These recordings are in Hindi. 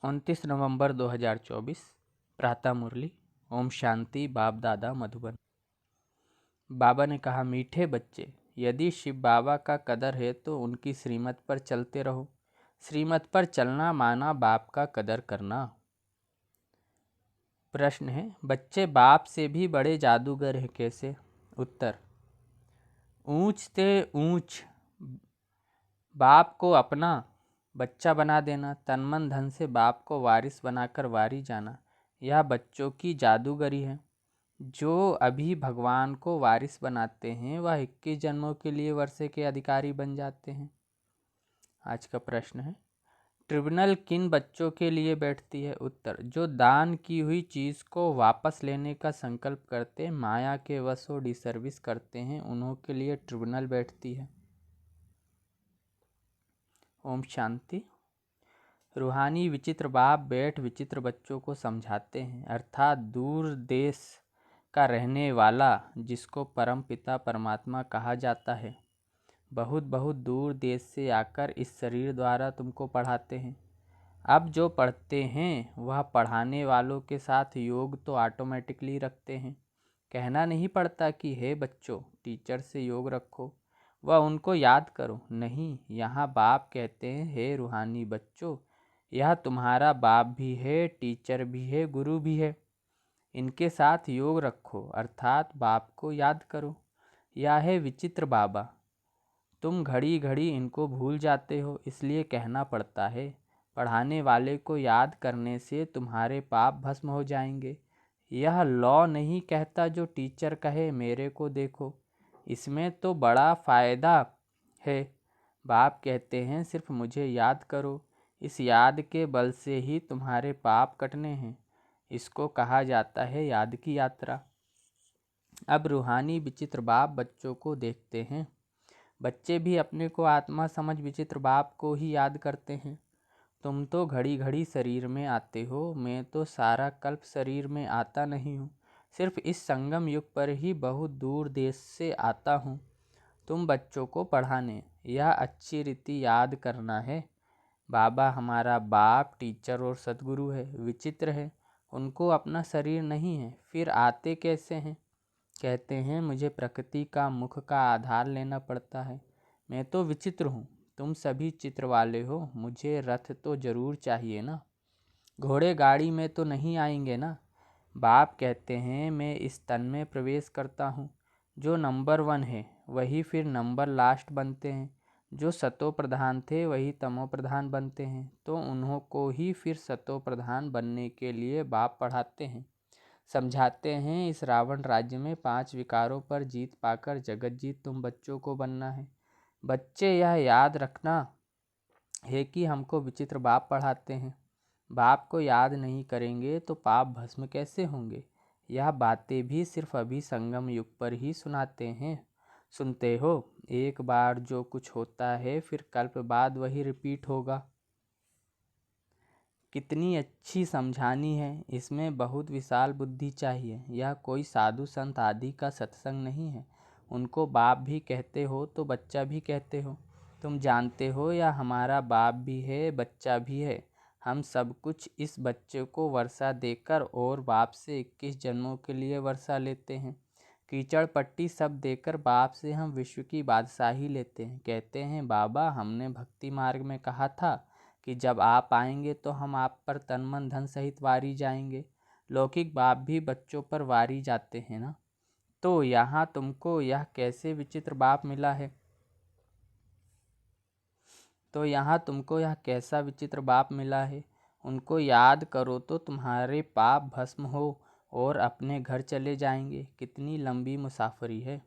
29 नवंबर 2024 प्रातः मुरली। ओम शांति। बाप दादा मधुबन। बाबा ने कहा, मीठे बच्चे, यदि शिव बाबा का कदर है तो उनकी श्रीमत पर चलते रहो। श्रीमत पर चलना माना बाप का कदर करना। प्रश्न है, बच्चे बाप से भी बड़े जादूगर हैं कैसे? उत्तर, ऊंच से ऊंच बाप को अपना बच्चा बना देना, तन मन धन से बाप को वारिस बनाकर वारी जाना, यह बच्चों की जादूगरी है। जो अभी भगवान को वारिस बनाते हैं वह 21 जन्मों के लिए वर्षे के अधिकारी बन जाते हैं। आज का प्रश्न है, ट्रिब्यूनल किन बच्चों के लिए बैठती है? उत्तर, जो दान की हुई चीज़ को वापस लेने का संकल्प करते, माया के वश हो डिसर्विस करते हैं, उन्हों के लिए ट्रिब्यूनल बैठती है। ओम शांति। रूहानी विचित्र बाप बैठ विचित्र बच्चों को समझाते हैं, अर्थात दूर देश का रहने वाला जिसको परम पिता परमात्मा कहा जाता है, बहुत बहुत दूर देश से आकर इस शरीर द्वारा तुमको पढ़ाते हैं। अब जो पढ़ते हैं वह पढ़ाने वालों के साथ योग तो ऑटोमेटिकली रखते हैं। कहना नहीं पड़ता कि हे बच्चों टीचर से योग रखो, वह उनको याद करो। नहीं, यहाँ बाप कहते हैं, हे रूहानी बच्चों, यह तुम्हारा बाप भी है, टीचर भी है, गुरु भी है, इनके साथ योग रखो, अर्थात बाप को याद करो। यह है विचित्र बाबा। तुम घड़ी घड़ी इनको भूल जाते हो, इसलिए कहना पड़ता है। पढ़ाने वाले को याद करने से तुम्हारे पाप भस्म हो जाएंगे। यह लॉ नहीं कहता जो टीचर कहे मेरे को देखो, इसमें तो बड़ा फ़ायदा है। बाप कहते हैं सिर्फ मुझे याद करो, इस याद के बल से ही तुम्हारे पाप कटने हैं। इसको कहा जाता है याद की यात्रा। अब रूहानी विचित्र बाप बच्चों को देखते हैं। बच्चे भी अपने को आत्मा समझ विचित्र बाप को ही याद करते हैं। तुम तो घड़ी घड़ी शरीर में आते हो, मैं तो सारा कल्प शरीर में आता नहीं हूँ, सिर्फ इस संगम युग पर ही बहुत दूर देश से आता हूँ तुम बच्चों को पढ़ाने। यह अच्छी रीति याद करना है। बाबा हमारा बाप, टीचर और सद्गुरु है। विचित्र है, उनको अपना शरीर नहीं है, फिर आते कैसे हैं? कहते हैं मुझे प्रकृति का मुख का आधार लेना पड़ता है। मैं तो विचित्र हूँ, तुम सभी चित्र वाले हो, मुझे रथ तो जरूर चाहिए ना। घोड़े गाड़ी में तो नहीं आएंगे ना। बाप कहते हैं मैं इस तन में प्रवेश करता हूँ। जो नंबर 1 है वही फिर नंबर लास्ट बनते हैं। जो सतो प्रधान थे वही तमो प्रधान बनते हैं, तो उन्हों को ही फिर सतो प्रधान बनने के लिए बाप पढ़ाते हैं, समझाते हैं। इस रावण राज्य में 5 विकारों पर जीत पाकर जगत जीत तुम बच्चों को बनना है। बच्चे यह याद रखना है कि हमको विचित्र बाप पढ़ाते हैं। बाप को याद नहीं करेंगे तो पाप भस्म कैसे होंगे? यह बातें भी सिर्फ अभी संगम युग पर ही सुनाते हैं। सुनते हो, एक बार जो कुछ होता है फिर कल्प बाद वही रिपीट होगा। कितनी अच्छी समझानी है, इसमें बहुत विशाल बुद्धि चाहिए। यह कोई साधु संत आदि का सत्संग नहीं है। उनको बाप भी कहते हो तो बच्चा भी कहते हो। तुम जानते हो यह हमारा बाप भी है, बच्चा भी है। हम सब कुछ इस बच्चे को वर्षा देकर और बाप से 21 जन्मों के लिए वर्षा लेते हैं। कीचड़ पट्टी सब देकर बाप से हम विश्व की बादशाही लेते हैं। कहते हैं बाबा हमने भक्ति मार्ग में कहा था कि जब आप आएंगे तो हम आप पर तन मन धन सहित वारी जाएंगे। लौकिक बाप भी बच्चों पर वारी जाते हैं ना। तो यहाँ तुमको यह कैसे विचित्र बाप मिला है? तो यहाँ तुमको यह कैसा विचित्र बाप मिला है? उनको याद करो तो तुम्हारे पाप भस्म हो और अपने घर चले जाएंगे। कितनी लंबी मुसाफरी है।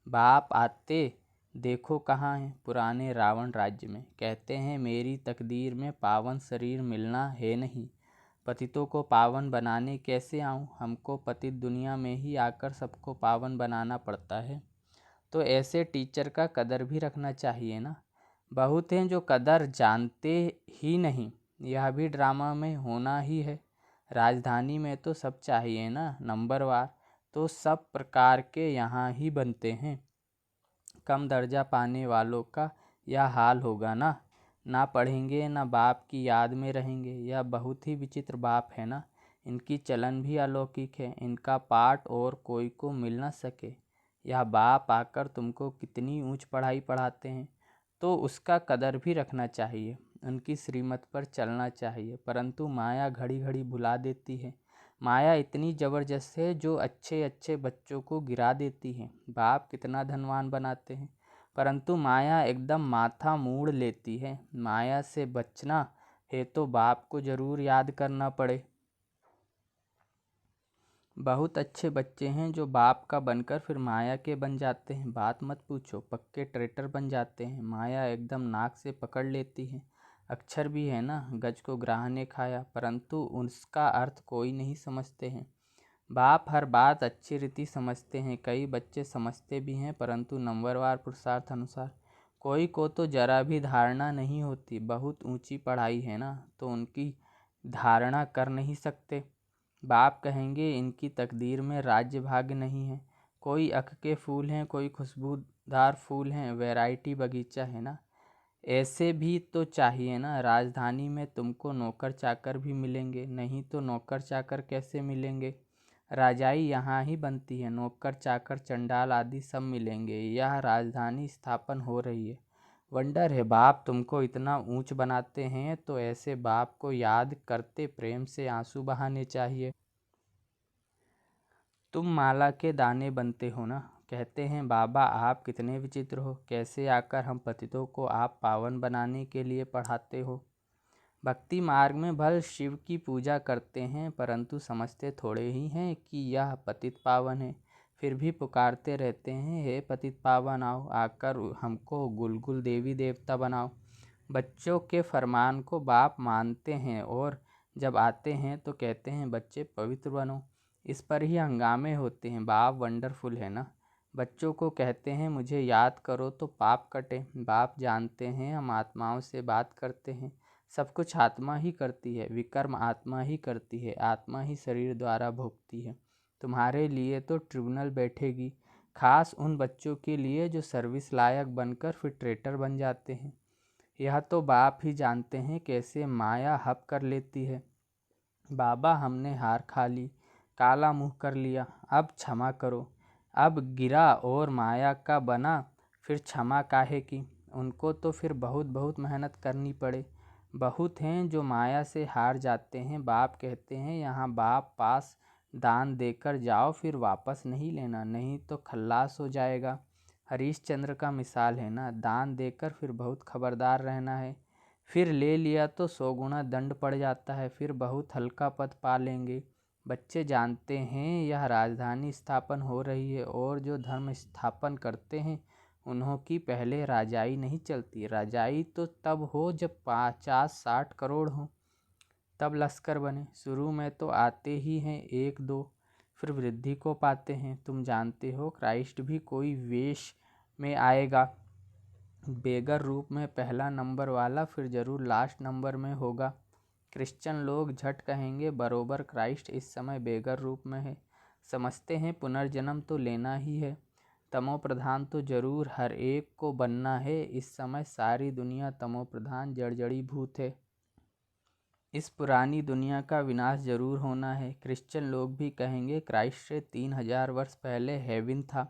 बाप आते देखो कहाँ हैं? पुराने रावण राज्य में। कहते हैं मेरी तकदीर में पावन शरीर मिलना है नहीं। पतितों को पावन बनाने कैसे आऊँ? हमको पतित दुनिया में ही आकर सबको पावन बनाना पड़ता है। तो ऐसे टीचर का कदर भी रखना चाहिए ना। बहुत हैं जो कदर जानते ही नहीं। यह भी ड्रामा में होना ही है। राजधानी में तो सब चाहिए ना, नंबरवार तो सब प्रकार के यहाँ ही बनते हैं। कम दर्जा पाने वालों का यह हाल होगा ना। ना पढ़ेंगे ना बाप की याद में रहेंगे। यह बहुत ही विचित्र बाप है ना। इनकी चलन भी अलौकिक है, इनका पाठ और कोई को मिल न सके। यह बाप आकर तुमको कितनी ऊंच पढ़ाई पढ़ाते हैं तो उसका कदर भी रखना चाहिए, उनकी श्रीमत पर चलना चाहिए। परंतु माया घड़ी घड़ी भुला देती है। माया इतनी ज़बरदस्त है जो अच्छे अच्छे बच्चों को गिरा देती है। बाप कितना धनवान बनाते हैं परंतु माया एकदम माथा मूड़ लेती है। माया से बचना है तो बाप को जरूर याद करना पड़े। बहुत अच्छे बच्चे हैं जो बाप का बनकर फिर माया के बन जाते हैं। बात मत पूछो, पक्के ट्रेटर बन जाते हैं। माया एकदम नाक से पकड़ लेती है। अक्षर भी है ना, गज को ग्राह ने खाया, परंतु उसका अर्थ कोई नहीं समझते हैं। बाप हर बात अच्छी रीति समझते हैं। कई बच्चे समझते भी हैं परंतु नंबरवार पुरुषार्थ अनुसार। कोई को तो जरा भी धारणा नहीं होती। बहुत ऊंची पढ़ाई है ना तो उनकी धारणा कर नहीं सकते। बाप कहेंगे इनकी तकदीर में राज्य भाग्य नहीं है। कोई अख के फूल हैं, कोई खुशबूदार फूल हैं, वैरायटी बगीचा है ना। ऐसे भी तो चाहिए ना। राजधानी में तुमको नौकर चाकर भी मिलेंगे, नहीं तो नौकर चाकर कैसे मिलेंगे। राजाई यहाँ ही बनती है, नौकर चाकर चंडाल आदि सब मिलेंगे। यह राजधानी स्थापन हो रही है। वंडर है बाप तुमको इतना ऊंच बनाते हैं तो ऐसे बाप को याद करते प्रेम से आंसू बहाने चाहिए। तुम माला के दाने बनते हो ना। कहते हैं बाबा आप कितने विचित्र हो, कैसे आकर हम पतितों को आप पावन बनाने के लिए पढ़ाते हो। भक्ति मार्ग में भल शिव की पूजा करते हैं परंतु समझते थोड़े ही हैं कि यह पतित पावन है। फिर भी पुकारते रहते हैं हे पतित पावन आओ, आकर हमको गुलगुल देवी देवता बनाओ। बच्चों के फरमान को बाप मानते हैं और जब आते हैं तो कहते हैं बच्चे पवित्र बनो। इस पर ही हंगामे होते हैं। बाप वंडरफुल है ना। बच्चों को कहते हैं मुझे याद करो तो पाप कटे। बाप जानते हैं हम आत्माओं से बात करते हैं। सब कुछ आत्मा ही करती है, विकर्म आत्मा ही करती है, आत्मा ही शरीर द्वारा भोगती है। तुम्हारे लिए तो ट्रिब्यूनल बैठेगी, खास उन बच्चों के लिए जो सर्विस लायक बनकर फिर ट्रेटर बन जाते हैं। यह तो बाप ही जानते हैं कैसे माया हप कर लेती है। बाबा हमने हार खा ली, काला मुंह कर लिया, अब क्षमा करो। अब गिरा और माया का बना, फिर क्षमा काहे की। उनको तो फिर बहुत बहुत मेहनत करनी पड़े। बहुत हैं जो माया से हार जाते हैं। बाप कहते हैं यहाँ बाप पास दान देकर जाओ, फिर वापस नहीं लेना, नहीं तो खल्लास हो जाएगा। हरीशचंद्र का मिसाल है ना। दान देकर फिर बहुत खबरदार रहना है। फिर ले लिया तो 100 गुना दंड पड़ जाता है, फिर बहुत हल्का पद पा लेंगे। बच्चे जानते हैं यह राजधानी स्थापन हो रही है और जो धर्म स्थापन करते हैं उन्हों की पहले राजाई नहीं चलती। राजाई तो तब हो जब 50-60 करोड़ हो, तब लश्कर बने। शुरू में तो आते ही हैं 1-2, फिर वृद्धि को पाते हैं। तुम जानते हो क्राइस्ट भी कोई वेश में आएगा, बेगर रूप में पहला नंबर वाला, फिर जरूर लास्ट नंबर में होगा। क्रिश्चियन लोग झट कहेंगे बरोबर क्राइस्ट इस समय बेगर रूप में है। समझते हैं पुनर्जन्म तो लेना ही है, तमो प्रधान तो जरूर हर एक को बनना है। इस समय सारी दुनिया तमो प्रधान जड़जड़ी भूत है। इस पुरानी दुनिया का विनाश जरूर होना है। क्रिश्चियन लोग भी कहेंगे क्राइस्ट से 3000 वर्ष पहले हेवन था,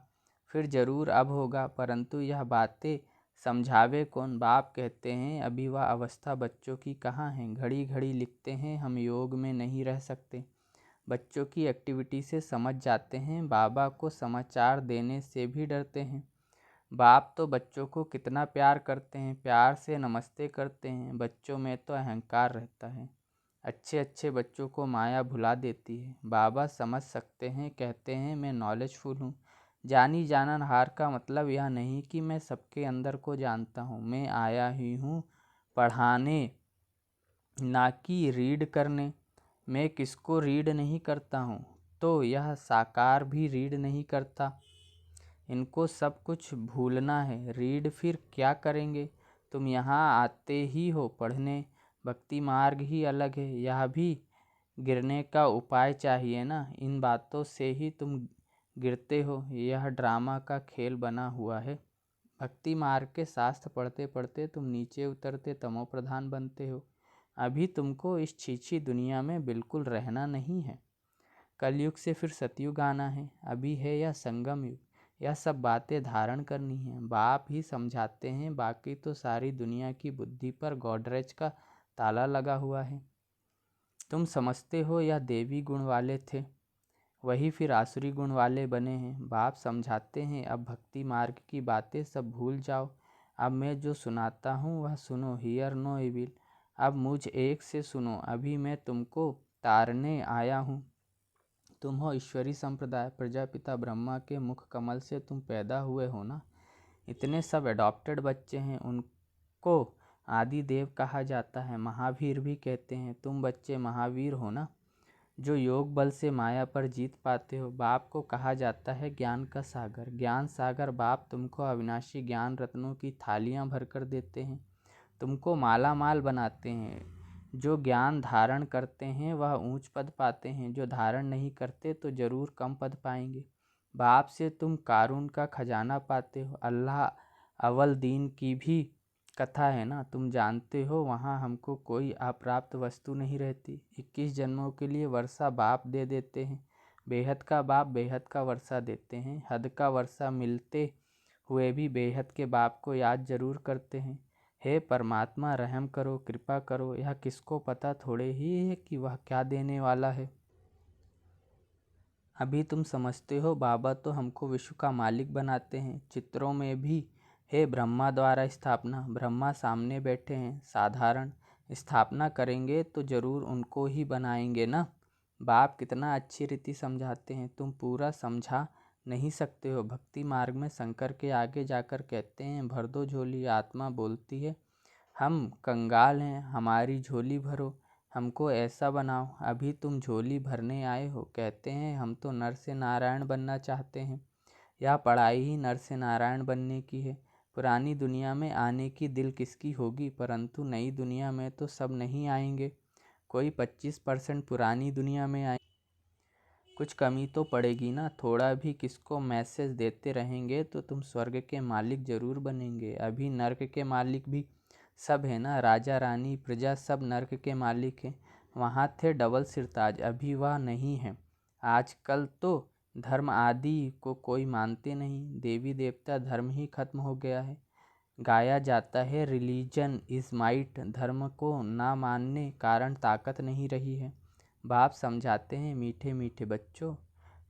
फिर जरूर अब होगा। परंतु यह बातें समझावे कौन। बाप कहते हैं अभी वह अवस्था बच्चों की कहाँ है। घड़ी घड़ी लिखते हैं हम योग में नहीं रह सकते। बच्चों की एक्टिविटी से समझ जाते हैं। बाबा को समाचार देने से भी डरते हैं। बाप तो बच्चों को कितना प्यार करते हैं, प्यार से नमस्ते करते हैं। बच्चों में तो अहंकार रहता है। अच्छे अच्छे बच्चों को माया भुला देती है। बाबा समझ सकते हैं, कहते हैं मैं नॉलेजफुल हूँ। जानी जानन हार का मतलब यह नहीं कि मैं सबके अंदर को जानता हूँ। मैं आया ही हूँ पढ़ाने, ना कि रीड करने। मैं किसको रीड नहीं करता हूँ तो यह साकार भी रीड नहीं करता। इनको सब कुछ भूलना है। रीड फिर क्या करेंगे। तुम यहाँ आते ही हो पढ़ने, भक्ति मार्ग ही अलग है। यह भी गिरने का उपाय चाहिए ना। इन बातों से ही तुम गिरते हो। यह ड्रामा का खेल बना हुआ है। भक्ति मार्ग के शास्त्र पढ़ते पढ़ते तुम नीचे उतरते तमो प्रधान बनते हो। अभी तुमको इस छीछी दुनिया में बिल्कुल रहना नहीं है। कलयुग से फिर सतयुग आना है। अभी है यह संगम युग। यह सब बातें धारण करनी है। बाप ही समझाते हैं, बाकी तो सारी दुनिया की बुद्धि पर गॉडरेज का ताला लगा हुआ है। तुम समझते हो यह देवी गुण वाले थे, वही फिर आसुरी गुण वाले बने हैं। बाप समझाते हैं अब भक्ति मार्ग की बातें सब भूल जाओ। अब मैं जो सुनाता हूँ वह सुनो, हियर नो इविल। अब मुझ एक से सुनो, अभी मैं तुमको तारने आया हूँ। तुम हो ईश्वरी संप्रदाय, प्रजापिता ब्रह्मा के मुख कमल से तुम पैदा हुए हो ना। इतने सब एडॉप्टेड बच्चे हैं, उनको आदि देव कहा जाता है, महावीर भी कहते हैं। तुम बच्चे महावीर हो ना, जो योग बल से माया पर जीत पाते हो। बाप को कहा जाता है ज्ञान का सागर, ज्ञान सागर। बाप तुमको अविनाशी ज्ञान रत्नों की थालियां भर कर देते हैं, तुमको माला माल बनाते हैं। जो ज्ञान धारण करते हैं वह ऊंच पद पाते हैं, जो धारण नहीं करते तो जरूर कम पद पाएंगे। बाप से तुम कारून का खजाना पाते हो। अल्लाह अव्वल दीन की भी कथा है ना, तुम जानते हो। वहाँ हमको कोई अप्राप्त वस्तु नहीं रहती। 21 जन्मों के लिए वर्षा बाप दे देते हैं। बेहद का बाप बेहद का वर्षा देते हैं। हद का वर्षा मिलते हुए भी बेहद के बाप को याद जरूर करते हैं। हे परमात्मा, रहम करो, कृपा करो। यह किसको पता थोड़े ही है कि वह क्या देने वाला है। अभी तुम समझते हो बाबा तो हमको विश्व का मालिक बनाते हैं। चित्रों में भी हे ब्रह्मा द्वारा स्थापना, ब्रह्मा सामने बैठे हैं। साधारण स्थापना करेंगे तो जरूर उनको ही बनाएंगे ना। बाप कितना अच्छी रीति समझाते हैं, तुम पूरा समझा नहीं सकते हो। भक्ति मार्ग में शंकर के आगे जाकर कहते हैं, भर दो झोली। आत्मा बोलती है, हम कंगाल हैं, हमारी झोली भरो, हमको ऐसा बनाओ। अभी तुम झोली भरने आए हो। कहते हैं हम तो नर से नारायण बनना चाहते हैं। यह पढ़ाई ही नर से नारायण बनने की है। पुरानी दुनिया में आने की दिल किसकी होगी, परंतु नई दुनिया में तो सब नहीं आएंगे। कोई 25% पुरानी दुनिया में आए, कुछ कमी तो पड़ेगी ना। थोड़ा भी किसको मैसेज देते रहेंगे तो तुम स्वर्ग के मालिक जरूर बनेंगे। अभी नर्क के मालिक भी सब है ना, राजा रानी प्रजा सब नर्क के मालिक हैं। वहाँ थे डबल सिरताज, अभी वह नहीं है। आजकल तो धर्म आदि को कोई मानते नहीं। देवी देवता धर्म ही खत्म हो गया है। गाया जाता है रिलीजन इज माइट। धर्म को ना मानने कारण ताकत नहीं रही है। बाप समझाते हैं, मीठे मीठे बच्चों,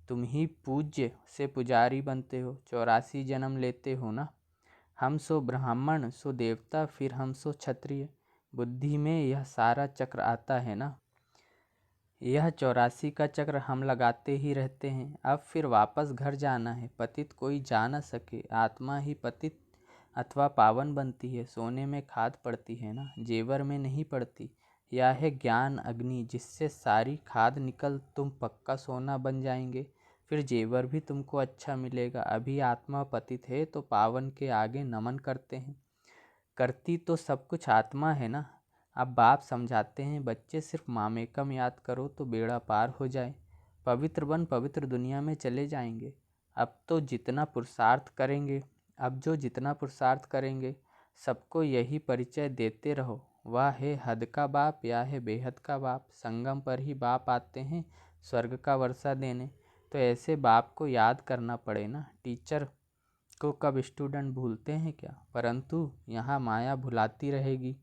तुम ही पूज्य से पुजारी बनते हो। 84 जन्म लेते हो ना। हम सो ब्राह्मण, सो देवता, फिर हम सो क्षत्रिय। बुद्धि में यह सारा चक्र आता है ना। यह 84 का चक्र हम लगाते ही रहते हैं। अब फिर वापस घर जाना है। पतित कोई जा न सके, आत्मा ही पतित अथवा पावन बनती है। सोने में खाद पड़ती है ना, जेवर में नहीं पड़ती। यह है ज्ञान अग्नि, जिससे सारी खाद निकल तुम पक्का सोना बन जाएंगे। फिर जेवर भी तुमको अच्छा मिलेगा। अभी आत्मा पतित है तो पावन के आगे नमन करते हैं। करती तो सब कुछ आत्मा है ना। अब बाप समझाते हैं, बच्चे सिर्फ मामेकम याद करो तो बेड़ा पार हो जाए। पवित्र बन पवित्र दुनिया में चले जाएंगे। अब जो जितना पुरुषार्थ करेंगे सबको यही परिचय देते रहो, वह है हद का बाप या है बेहद का बाप। संगम पर ही बाप आते हैं स्वर्ग का वर्षा देने। तो ऐसे बाप को याद करना पड़े ना। टीचर को कब स्टूडेंट भूलते हैं क्या, परंतु यहाँ माया भुलाती रहेगी।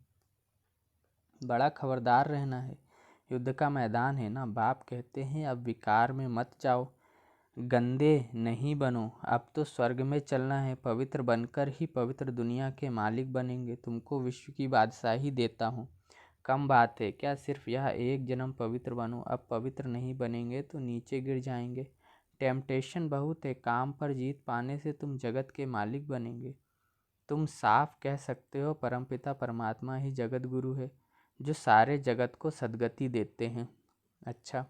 बड़ा खबरदार रहना है, युद्ध का मैदान है ना। बाप कहते हैं अब विकार में मत जाओ, गंदे नहीं बनो। अब तो स्वर्ग में चलना है। पवित्र बनकर ही पवित्र दुनिया के मालिक बनेंगे। तुमको विश्व की बादशाही देता हूँ। कम बात है क्या, सिर्फ यह एक जन्म पवित्र बनो। अब पवित्र नहीं बनेंगे तो नीचे गिर जाएंगे। टेम्पटेशन बहुत है, काम पर जीत पाने से तुम जगत के मालिक बनेंगे। तुम साफ कह सकते हो परमपिता परमात्मा ही जगत गुरु है, जो सारे जगत को सद्गति देते हैं। अच्छा,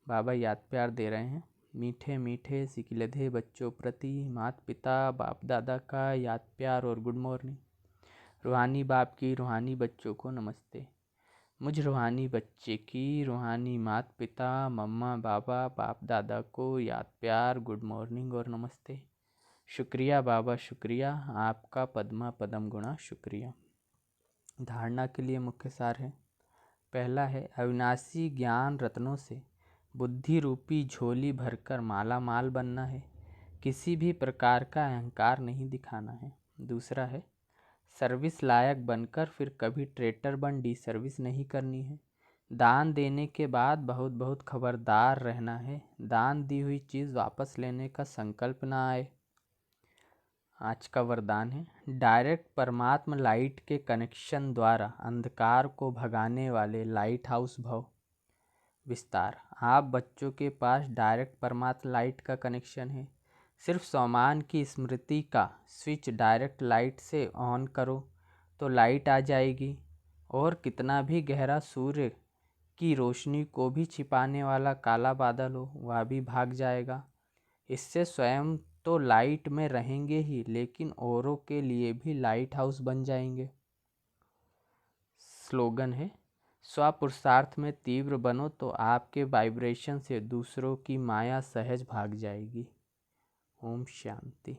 बाबा याद प्यार दे रहे हैं। मीठे मीठे सिकिलधे बच्चों प्रति माता पिता बाप दादा का याद प्यार और गुड मॉर्निंग। रूहानी बाप की रूहानी बच्चों को नमस्ते। मुझ रूहानी बच्चे की रूहानी माता पिता मम्मा बाबा बाप दादा को याद प्यार, गुड मॉर्निंग और नमस्ते। शुक्रिया बाबा शुक्रिया, आपका पद्मा पदम गुणा शुक्रिया। धारणा के लिए मुख्य सार है। पहला है, अविनाशी ज्ञान रत्नों से बुद्धि रूपी झोली भरकर माला माल बनना है, किसी भी प्रकार का अहंकार नहीं दिखाना है। दूसरा है, सर्विस लायक बनकर फिर कभी ट्रेटर बन डी सर्विस नहीं करनी है। दान देने के बाद बहुत बहुत खबरदार रहना है, दान दी हुई चीज़ वापस लेने का संकल्प ना आए। आज का वरदान है, डायरेक्ट परमात्मा लाइट के कनेक्शन द्वारा अंधकार को भगाने वाले लाइट हाउस भव। विस्तार, आप बच्चों के पास डायरेक्ट परमात्मा लाइट का कनेक्शन है। सिर्फ सोमान की स्मृति का स्विच डायरेक्ट लाइट से ऑन करो तो लाइट आ जाएगी, और कितना भी गहरा सूर्य की रोशनी को भी छिपाने वाला काला बादल हो वह भी भाग जाएगा। इससे स्वयं तो लाइट में रहेंगे ही, लेकिन औरों के लिए भी लाइट हाउस बन जाएंगे। स्लोगन है, स्वपुरुषार्थ में तीव्र बनो तो आपके वाइब्रेशन से दूसरों की माया सहज भाग जाएगी। ओम शांति।